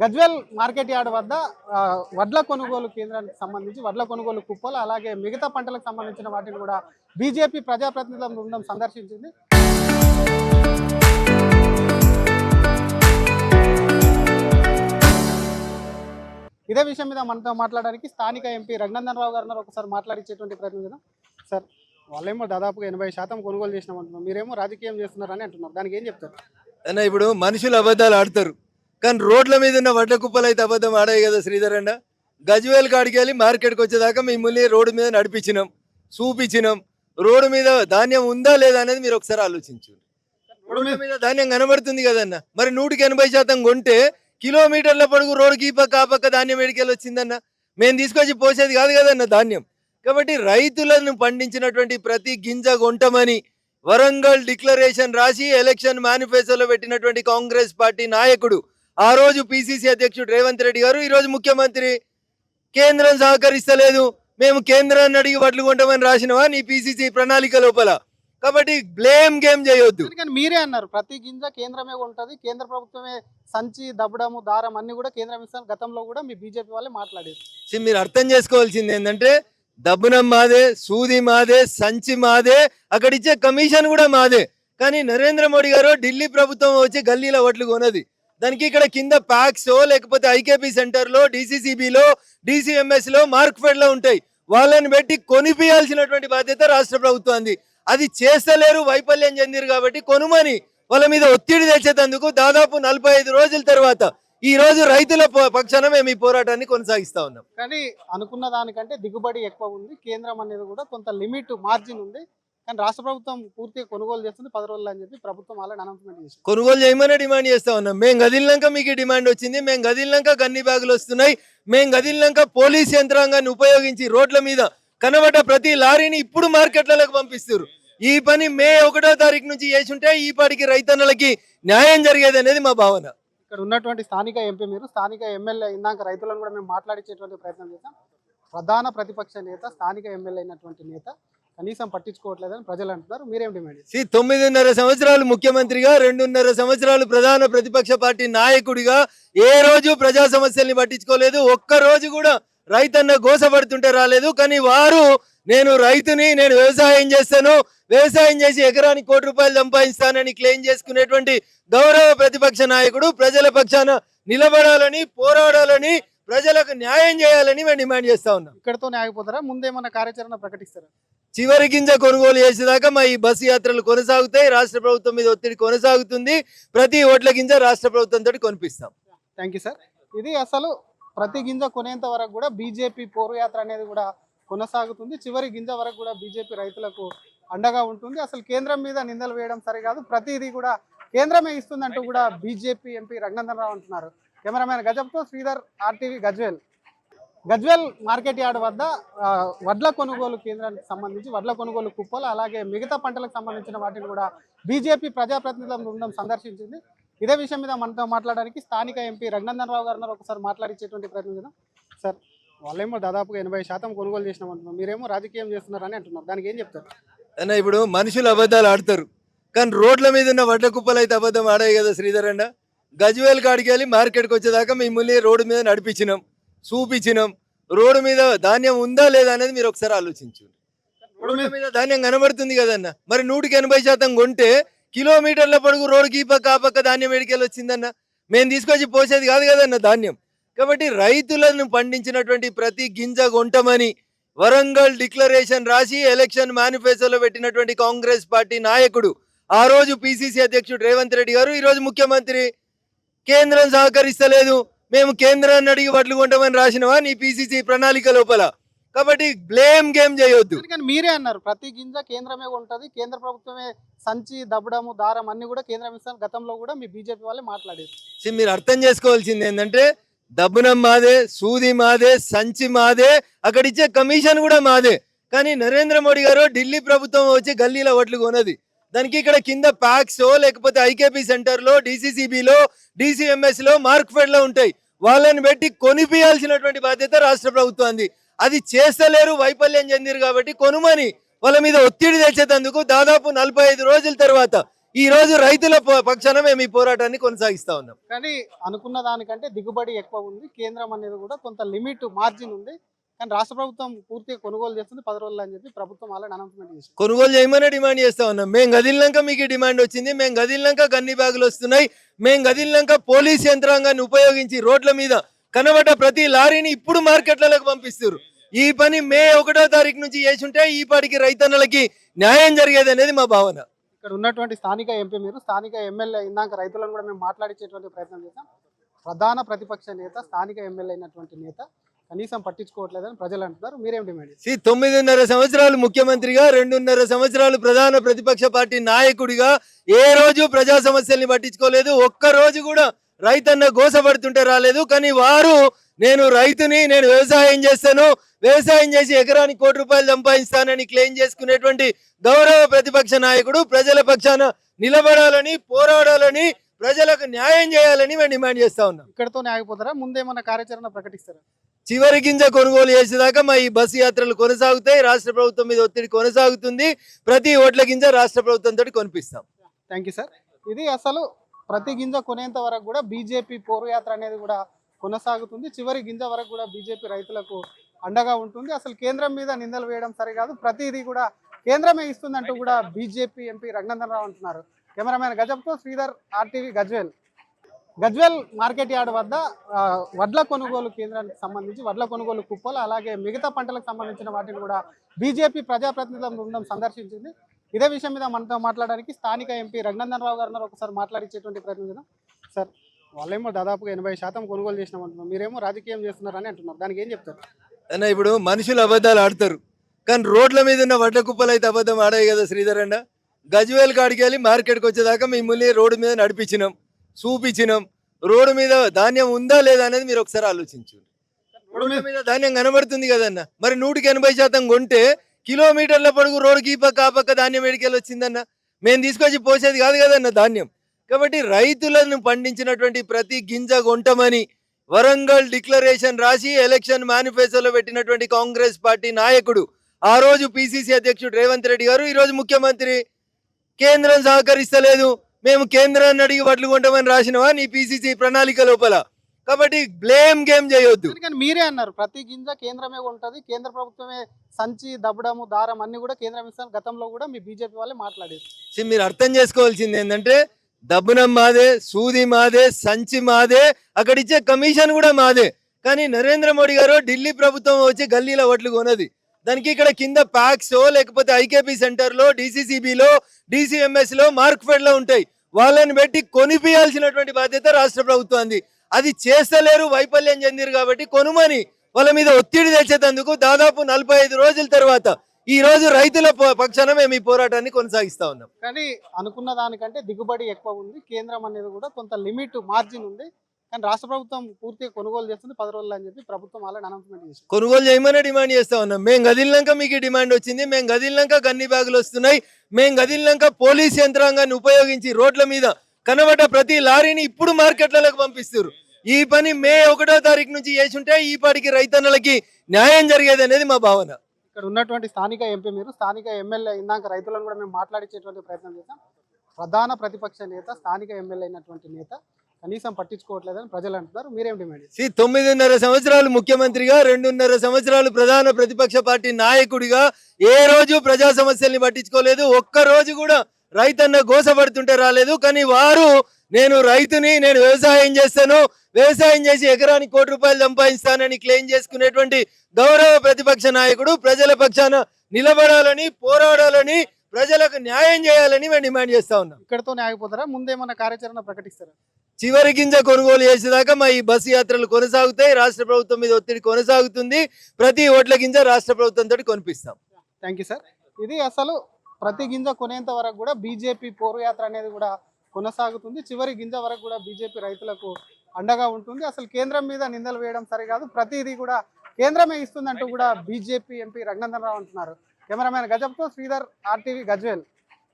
Gajwel market yard వద్ద వడ్ల కొనుగోలు కేంద్రానికి సంబంధించి వడ్ల కొనుగోలు కుప్పలు అలాగే మిగతా పంటలకు సంబంధించిన వాటిని కూడా బీజేపీ ప్రజాప్రతినిధుల బృందం సందర్శించింది. ఇదే విషయం మీద మనతో మాట్లాడడానికి స్థానిక ఎంపీ రఘునందన్ రావు గారు ఒకసారి మాట్లాడించేటువంటి ప్రయత్నం చేద్దాం. సార్, వాళ్ళేమో దాదాపుగా 80% కొనుగోలు చేసినామంటున్నారు, మీరేమో రాజకీయం చేస్తున్నారని అంటున్నారు, దానికి ఏం చెప్తారు? అన్న ఇప్పుడు మనుషులు అబద్ధాలు ఆడతారు, కానీ రోడ్ల మీద ఉన్న వడ్ల కుప్పలు అయితే అబద్ధం ఆడాయి కదా శ్రీధర్ అన్న. గజ్వేల్ కాడికి వెళ్ళి మార్కెట్కి వచ్చేదాకా మిమ్మల్ని రోడ్డు మీద నడిపించినాం, చూపించినాం. రోడ్డు మీద ధాన్యం ఉందా లేదా అనేది మీరు ఒకసారి ఆలోచించు. రోడ్డు మీద ధాన్యం కనబడుతుంది కదన్న. మరి 100% కొంటే కిలోమీటర్ల పొడుగు రోడ్డుకి ఈ పక్క ఆ పక్క ధాన్యం ఎడికెళ్ళి వచ్చిందన్న. మేము తీసుకొచ్చి పోసేది కాదు కదన్న ధాన్యం. కాబట్టి రైతులను పండించినటువంటి ప్రతి గింజ కొంటమని వరంగల్ డిక్లరేషన్ రాసి ఎలక్షన్ మేనిఫెస్టోలో పెట్టినటువంటి కాంగ్రెస్ పార్టీ నాయకుడు, ఆ రోజు పిసిసి అధ్యక్షుడు రేవంత్ రెడ్డి గారు, ఈ రోజు ముఖ్యమంత్రి కేంద్రం సహకరిస్తలేదు, మేము కేంద్రాన్ని అడిగి వడ్లు కొంటామని రాసినవా నీ పిసిసి ప్రణాళిక లోపల. కాబట్టి బ్లేమ్ గేమ్ చేయొద్దు. కానీ మీరే అన్నారు ప్రతి గింజ కేంద్రమే ఉంటది, కేంద్ర ప్రభుత్వమే సంచి దబ్బడము దారం అన్ని కూడా కేంద్రం ఇస్తాను, గతంలో కూడా మీ బీజేపీ వాళ్ళే మాట్లాడేది. మీరు అర్థం చేసుకోవాల్సింది ఏంటంటే దబ్బునం మాదే, సూది మాదే, సంచి మాదే, అక్కడ ఇచ్చే కమిషన్ కూడా మాదే. కానీ నరేంద్ర మోడీ గారు ఢిల్లీ ప్రభుత్వం వచ్చి గల్లీలో వడ్లు కొనది. దానికి ఇక్కడ కింద ప్యాక్స్ లేకపోతే ఐకేపీ సెంటర్లో, డిసిసిబిలో, డిసిఎంఎస్ లో, మార్క్ఫెడ్ లో ఉంటాయి. వాళ్ళని పెట్టి కొనిపియాల్సినటువంటి బాధ్యత రాష్ట్ర ప్రభుత్వాన్ని. అది చేస్తలేరు, వైఫల్యం చెందిరు. కాబట్టి కొనుమని వాళ్ళ మీద ఒత్తిడి తెచ్చేందుకు దాదాపు 45 రోజుల తర్వాత ఈ రోజు రైతుల పక్షాన మేము ఈ పోరాటాన్ని కొనసాగిస్తా ఉన్నాం. కానీ అనుకున్న దానికంటే దిగుబడి ఎక్కువ ఉంది, కేంద్రం అనేది కూడా కొంత లిమిట్ మార్జిన్ ఉంది, కానీ రాష్ట్ర ప్రభుత్వం పూర్తిగా కొనుగోలు చేస్తుంది 10 రోజులు అని చెప్పి ప్రభుత్వం ఆల్రెడీ అనౌన్స్మెంట్ చేసింది. కొనుగోలు చేయమని డిమాండ్ చేస్తా ఉన్నాం. మేము గదిలినాక మీకు డిమాండ్ వచ్చింది, మేము గదిలినాక గన్ని బ్యాగులు వస్తున్నాయి, మేము గదిలినాక పోలీస్ యంత్రాంగాన్ని ఉపయోగించి రోడ్ల మీద కనబడ్డ ప్రతి లారీని ఇప్పుడు మార్కెట్లకు పంపిస్తారు. ఈ పని మే 1వ తారీఖు నుంచి చేసి ఉంటే ఈ పాటికి రైతన్నలకి న్యాయం జరిగేది అనేది మా భావన. ఇక్కడ ఉన్నటువంటి స్థానిక ఎంపీ, మీరు స్థానిక ఎమ్మెల్యే, ఇందాక రైతులను కూడా మేము మాట్లాడించేటువంటి ప్రయత్నం చేస్తాం. ప్రధాన ప్రతిపక్ష నేత, స్థానిక ఎమ్మెల్యే అయినటువంటి నేత కనీసం పట్టించుకోవట్లేదని ప్రజలు అంటున్నారు, మీరేం డిమాండ్ చేస్తారు? 9.5 సంవత్సరాలు ముఖ్యమంత్రిగా, 2.5 సంవత్సరాలు ప్రధాన ప్రతిపక్ష పార్టీ నాయకుడిగా ఏ రోజు ప్రజా సమస్యల్ని పట్టించుకోలేదు. ఒక్క రోజు కూడా రైతన్న గోసపడుతుంటే రాలేదు. కానీ వారు నేను రైతుని, నేను వ్యవసాయం చేస్తాను, వ్యవసాయం చేసి ఎకరానికి ₹1 సంపాదిస్తానని క్లెయిమ్ చేసుకునేటువంటి గౌరవ ప్రతిపక్ష నాయకుడు ప్రజల పక్షాన నిలబడాలని, పోరాడాలని, ప్రజలకు న్యాయం చేయాలని మేము డిమాండ్ చేస్తా ఉన్నాం. ఇక్కడతో ఆగిపోతారా? ముందేమన్నా కార్యాచరణ ప్రకటిస్తారా? చివరి గింజ కొనుగోలు చేసేదాకా మా ఈ బస్సు యాత్రలు కొనసాగుతాయి. రాష్ట్ర ప్రభుత్వం మీద ఒత్తిడి కొనసాగుతుంది. ప్రతి ఓట్ల గింజ రాష్ట్ర ప్రభుత్వం తోటి కొనిపిస్తాం. Thank you sir. ఇది అసలు ప్రతి గింజ కొనేంత వరకు కూడా బీజేపీ పోరుయాత్ర అనేది కూడా కొనసాగుతుంది. చివరి గింజ వరకు కూడా బీజేపీ రైతులకు అండగా ఉంటుంది. అసలు కేంద్రం మీద నిందలు వేయడం సరికాదు, ప్రతిదీ కూడా కేంద్రమే ఇస్తుందంటూ కూడా బీజేపీ ఎంపీ రఘునందన్ రావు అంటున్నారు. కెమెరామెన్ గజబ్తో Sridhar, RTV Gajwel. Gajwel market yard వద్ద వడ్ల కొనుగోలు కేంద్రానికి సంబంధించి వడ్ల కొనుగోలు కుప్పలు అలాగే మిగతా పంటలకు సంబంధించిన వాటిని కూడా బీజేపీ ప్రజాప్రతినిధుల బృందం సందర్శించింది. ఇదే విషయం మీద మనతో మాట్లాడడానికి స్థానిక ఎంపీ రఘునందన్ రావు గారు ఒకసారి మాట్లాడించేటువంటి ప్రయత్నం చేద్దాం. సార్, వాళ్ళేమో దాదాపుగా 80% కొనుగోలు చేసినామంటున్నారు, మీరేమో రాజకీయం చేస్తున్నారని అంటున్నారు, దానికి ఏం చెప్తారు? అన్న ఇప్పుడు మనుషులు అబద్ధాలు ఆడతారు, కానీ రోడ్ల మీద ఉన్న వడ్ల కుప్పలు అయితే అబద్ధం ఆడాయి కదా శ్రీధర్ అన్న. గజ్వేల్ కాడికి వెళ్ళి మార్కెట్కి వచ్చేదాకా మిమ్మల్ని రోడ్డు మీద నడిపించినాం, చూపించినాం. రోడ్డు మీద ధాన్యం ఉందా లేదా అనేది మీరు ఒకసారి ఆలోచించు. రోడ్డు మీద ధాన్యం కనబడుతుంది కదన్న. మరి 180% కొంటే కిలోమీటర్ల పొడుగు రోడ్డుకి ఈ పక్క ఆ పక్క ధాన్యం ఎడికెళ్ళి వచ్చిందన్న. మేము తీసుకొచ్చి పోసేది కాదు కదన్న ధాన్యం. కాబట్టి రైతులను పండించినటువంటి ప్రతి గింజ కొంటమని వరంగల్ డిక్లరేషన్ రాసి ఎలక్షన్ మేనిఫెస్టోలో పెట్టినటువంటి కాంగ్రెస్ పార్టీ నాయకుడు, ఆ రోజు పిసిసి అధ్యక్షుడు రేవంత్ రెడ్డి గారు, ఈ రోజు ముఖ్యమంత్రి కేంద్రం సహకరిస్తలేదు, మేము కేంద్రాన్ని అడిగి వడ్లు కొంటామని రాసినవా నీ పిసిసి ప్రణాళిక లోపల. కాబట్టి బ్లేమ్ గేమ్ చేయొద్దు. కానీ మీరే అన్నారు ప్రతి గింజ కేంద్రమే ఉంటది, కేంద్ర ప్రభుత్వమే సంచి దబ్బడము దారం అన్ని కూడా కేంద్రం ఇస్తాను, గతంలో కూడా మీ బీజేపీ వాళ్ళే మాట్లాడేది. మీరు అర్థం చేసుకోవాల్సింది ఏంటంటే దబ్బునం మాదే, సూది మాదే, సంచి మాదే, అక్కడ ఇచ్చే కమిషన్ కూడా మాదే. కానీ నరేంద్ర మోడీ గారు ఢిల్లీ ప్రభుత్వం వచ్చి గల్లీలో వడ్లు కొనది. దానికి ఇక్కడ కింద ప్యాక్స్ లేకపోతే ఐకేపీ సెంటర్లో, డిసిసిబిలో, డిసిఎంఎస్ లో, మార్క్ఫెడ్ లో ఉంటాయి. వాళ్ళని పెట్టి కొనిపియాల్సినటువంటి బాధ్యత రాష్ట్ర ప్రభుత్వాన్ని. అది చేస్తలేరు, వైఫల్యం చెందిరు. కాబట్టి కొనుమని వాళ్ళ మీద ఒత్తిడి తెచ్చేందుకు దాదాపు 45 రోజుల తర్వాత ఈ రోజు రైతుల పక్షాన మేము ఈ పోరాటాన్ని కొనసాగిస్తా ఉన్నాం. కానీ అనుకున్న దానికంటే దిగుబడి ఎక్కువ ఉంది. కేంద్రం అనేది కూడా కొంత లిమిట్ మార్జిన్ ఉంది. కానీ రాష్ట్ర ప్రభుత్వం పూర్తిగా కొనుగోలు చేస్తుంది 10 రోజులు అని చెప్పి ప్రభుత్వం ఆల్రెడీ అనౌన్స్మెంట్ చేసింది. కొనుగోలు చేయమని డిమాండ్ చేస్తా ఉన్నాం. మేము గదిలినాక మీకు ఈ డిమాండ్ వచ్చింది, మేము గదిలినాక గన్ని బ్యాగులు వస్తున్నాయి, మేము గదిలినాక పోలీస్ యంత్రాంగాన్ని ఉపయోగించి రోడ్ల మీద కనబడ్డ ప్రతి లారీని ఇప్పుడు మార్కెట్లకు పంపిస్తారు. ఈ పని మే 1వ తారీఖు నుంచి చేసి ఉంటే ఈ పాటికి రైతన్నలకి న్యాయం జరిగేది అనేది మా భావన. ఇక్కడ ఉన్నటువంటి స్థానిక ఎంపీ మీరు, స్థానిక ఎమ్మెల్యే ఇందాక రైతులను కూడా మేము మాట్లాడించేటువంటి ప్రయత్నం చేశాం. ప్రధాన ప్రతిపక్ష నేత, స్థానిక ఎమ్మెల్యే అయినటువంటి నేత కనీసం పట్టించుకోవట్లేదని ప్రజలు అంటున్నారు. మీరేం డిమాండ్ చేస్తారు? 9.5 సంవత్సరాలు ముఖ్యమంత్రిగా, 2.5 సంవత్సరాలు ప్రధాన ప్రతిపక్ష పార్టీ నాయకుడిగా ఏ రోజు ప్రజా సమస్యల్ని పట్టించుకోలేదు. ఒక్క రోజు కూడా రైతన్న గోసపడుతుంటే రాలేదు. కానీ వారు నేను రైతుని, నేను వ్యవసాయం చేస్తాను, వ్యవసాయం చేసి ఎకరానికి ₹1 సంపాదిస్తానని క్లెయిమ్ చేసుకునేటువంటి గౌరవ ప్రతిపక్ష నాయకుడు ప్రజల పక్షాన నిలబడాలని, పోరాడాలని, ప్రజలకు న్యాయం చేయాలని మేము డిమాండ్ చేస్తా ఉన్నాం. ఇక్కడతోనే ఆగిపోతారా? ముందేమన్నా కార్యాచరణ ప్రకటిస్తారా? చివరి గింజ కొనుగోలు చేసేదాకా మా ఈ బస్సు యాత్రలు కొనసాగుతాయి. రాష్ట్ర ప్రభుత్వం మీద ఒత్తిడి కొనసాగుతుంది. ప్రతి ఓట్ల గింజ రాష్ట్ర ప్రభుత్వంతో కొనిపిస్తాం. Thank you sir. ఇది అసలు ప్రతి గింజ కొనేంత వరకు కూడా బీజేపీ పోరుయాత్ర అనేది కూడా కొనసాగుతుంది. చివరి గింజ వరకు కూడా బీజేపీ రైతులకు అండగా ఉంటుంది. అసలు కేంద్రం మీద నిందలు వేయడం సరికాదు, ప్రతిదీ కూడా కేంద్రమే ఇస్తుందంటూ కూడా బీజేపీ ఎంపీ రఘునందన్ రావు అంటున్నారు. కెమెరామెన్ గజబ్తో Sridhar, RTV Gajwel market yard వద్ద వడ్ల కొనుగోలు కేంద్రానికి సంబంధించి వడ్ల కొనుగోలు కుప్పలు, అలాగే మిగతా పంటలకు సంబంధించిన వాటిని కూడా బీజేపీ ప్రజాప్రతినిధుల బృందం సందర్శించింది. ఇదే విషయం మీద మనతో మాట్లాడడానికి స్థానిక ఎంపీ రఘునందన్ రావు గారు ఒకసారి మాట్లాడించేటువంటి ప్రయత్నం చేద్దాం. సార్, వాళ్ళేమో దాదాపుగా 80% కొనుగోలు చేసినామంటున్నారు, మీరేమో రాజకీయం చేస్తున్నారని అంటున్నారు. దానికి ఏం చెప్తారు? అన్న, ఇప్పుడు మనుషులు అబద్ధాలు ఆడతారు, కానీ రోడ్ల మీద ఉన్న వడ్ల కుప్పలు అయితే అబద్ధం ఆడాయి కదా శ్రీధర్ అన్న. గజ్వేల్ కాడికి వెళ్ళి మార్కెట్కి వచ్చేదాకా మిమ్మల్ని రోడ్డు మీద నడిపించినాం, చూపించినాం. రోడ్డు మీద ధాన్యం ఉందా లేదా అనేది మీరు ఒకసారి ఆలోచించు. రోడ్డు మీద ధాన్యం కనబడుతుంది కదన్న. మరి 180% కొంటే కిలోమీటర్ల పొడుగు రోడ్డుకి ఈ పక్క ఆ పక్క ధాన్యం ఎడికెళ్ళి వచ్చిందన్న. మేము తీసుకొచ్చి పోసేది కాదు కదన్న ధాన్యం. కాబట్టి రైతులను పండించినటువంటి ప్రతి గింజ కొంటమని వరంగల్ డిక్లరేషన్ రాసి ఎలక్షన్ మేనిఫెస్టోలో పెట్టినటువంటి కాంగ్రెస్ పార్టీ నాయకుడు, ఆ రోజు పిసిసి అధ్యక్షుడు రేవంత్ రెడ్డి గారు, ఈ రోజు ముఖ్యమంత్రి కేంద్రం సహకరిస్తలేదు, మేము కేంద్రాన్ని అడిగి వడ్లు కొంటామని రాసినవా నీ పిసిసి ప్రణాళిక లోపల. కాబట్టి బ్లేమ్ గేమ్ చేయొద్దు. కానీ మీరే అన్నారు ప్రతి గింజ కేంద్రమే ఉంటది, కేంద్ర ప్రభుత్వమే సంచి, దబ్బడము, దారం అన్ని కూడా కేంద్రం ఇస్తాను. గతంలో కూడా మీ బీజేపీ వాళ్ళే మాట్లాడారు. మీరు అర్థం చేసుకోవాల్సింది ఏంటంటే, దబ్బునం మాదే, సూది మాదే, సంచి మాదే, అక్కడ ఇచ్చే కమిషన్ కూడా మాదే. కానీ నరేంద్ర మోడీ గారు ఢిల్లీ ప్రభుత్వం వచ్చి గల్లీలో వడ్లు కొనది. దానికి ఇక్కడ కింద ప్యాక్స్ లేకపోతే ఐకేపీ సెంటర్లో, డిసిసిబిలో, డిసిఎంఎస్ లో, మార్క్ఫెడ్ లో ఉంటాయి. వాళ్ళని పెట్టి కొనిపియాల్సినటువంటి బాధ్యత రాష్ట్ర ప్రభుత్వాన్ని. అది చేస్తలేరు, వైఫల్యం చెందిరు. కాబట్టి కొనుమని వాళ్ళ మీద ఒత్తిడి తెచ్చేందుకు దాదాపు 45 రోజుల తర్వాత ఈ రోజు రైతుల పక్షాన మేము ఈ పోరాటాన్ని కొనసాగిస్తా ఉన్నాం. కానీ అనుకున్న దానికంటే దిగుబడి ఎక్కువ ఉంది. కేంద్రం అనేది కూడా కొంత లిమిట్ మార్జిన్ ఉంది. కానీ రాష్ట్ర ప్రభుత్వం పూర్తిగా కొనుగోలు చేస్తుంది 10 రోజులు అని చెప్పి ప్రభుత్వం ఆల్రెడీ అనౌన్స్మెంట్ చేసింది. కొనుగోలు చేయమని డిమాండ్ చేస్తా ఉన్నాం. మేము గదిలినాక మీకు ఈ డిమాండ్ వచ్చింది, మేము గదిలినాక గన్ని బ్యాగులు వస్తున్నాయి, మేము గదిలినాక పోలీస్ యంత్రాంగాన్ని ఉపయోగించి రోడ్ల మీద కనబడ్డ ప్రతి లారీని ఇప్పుడు మార్కెట్లకు పంపిస్తారు. ఈ పని మే 1వ తారీఖు నుంచి చేసి ఉంటే ఈ పాటికి రైతన్నలకి న్యాయం జరిగేది అనేది మా భావన. ఇక్కడ ఉన్నటువంటి స్థానిక ఎంపీ మీరు, స్థానిక ఎమ్మెల్యే ఇందాక రైతులను కూడా మేము మాట్లాడించేటువంటి ప్రయత్నం చేశాం. ప్రధాన ప్రతిపక్ష నేత, స్థానిక ఎమ్మెల్యే అయినటువంటి నేత కనీసం పట్టించుకోవట్లేదని ప్రజలు అంటున్నారు. మీరేం డిమాండ్ చేస్తారు? 9.5 సంవత్సరాలు ముఖ్యమంత్రిగా, 2.5 సంవత్సరాలు ప్రధాన ప్రతిపక్ష పార్టీ నాయకుడిగా ఏ రోజు ప్రజా సమస్యల్ని పట్టించుకోలేదు. ఒక్క రోజు కూడా రైతన్న గోసపడుతుంటే రాలేదు. కానీ వారు నేను రైతుని, నేను వ్యవసాయం చేస్తాను, వ్యవసాయం చేసి ఎకరానికి ₹1 సంపాదిస్తానని క్లెయిమ్ చేసుకునేటువంటి గౌరవ ప్రతిపక్ష నాయకుడు ప్రజల పక్షాన నిలబడాలని, పోరాడాలని, ప్రజలకు న్యాయం చేయాలని మేము డిమాండ్ చేస్తా ఉన్నాం. ఇక్కడతోనే ఆగిపోతారా? ముందేమన్నా కార్యాచరణ ప్రకటిస్తారా? చివరి గింజ కొనుగోలు చేసేదాకా మా ఈ బస్సు యాత్రలు కొనసాగుతాయి. రాష్ట్ర ప్రభుత్వం మీద ఒత్తిడి కొనసాగుతుంది. ప్రతి ఓట్ల గింజ రాష్ట్ర ప్రభుత్వంతో కొనిపిస్తాం. Thank you sir. ఇది అసలు ప్రతి గింజ కొనేంత వరకు కూడా బీజేపీ పోరుయాత్ర అనేది కూడా కొనసాగుతుంది. చివరి గింజ వరకు కూడా బీజేపీ రైతులకు అండగా ఉంటుంది. అసలు కేంద్రం మీద నిందలు వేయడం సరికాదు, ప్రతిదీ కూడా కేంద్రమే ఇస్తుందంటూ కూడా బీజేపీ ఎంపీ రఘునందన్ రావు అంటున్నారు. కెమెరామెన్ గజబ్తో శ్రీధర్, RTV గజ్వేల్.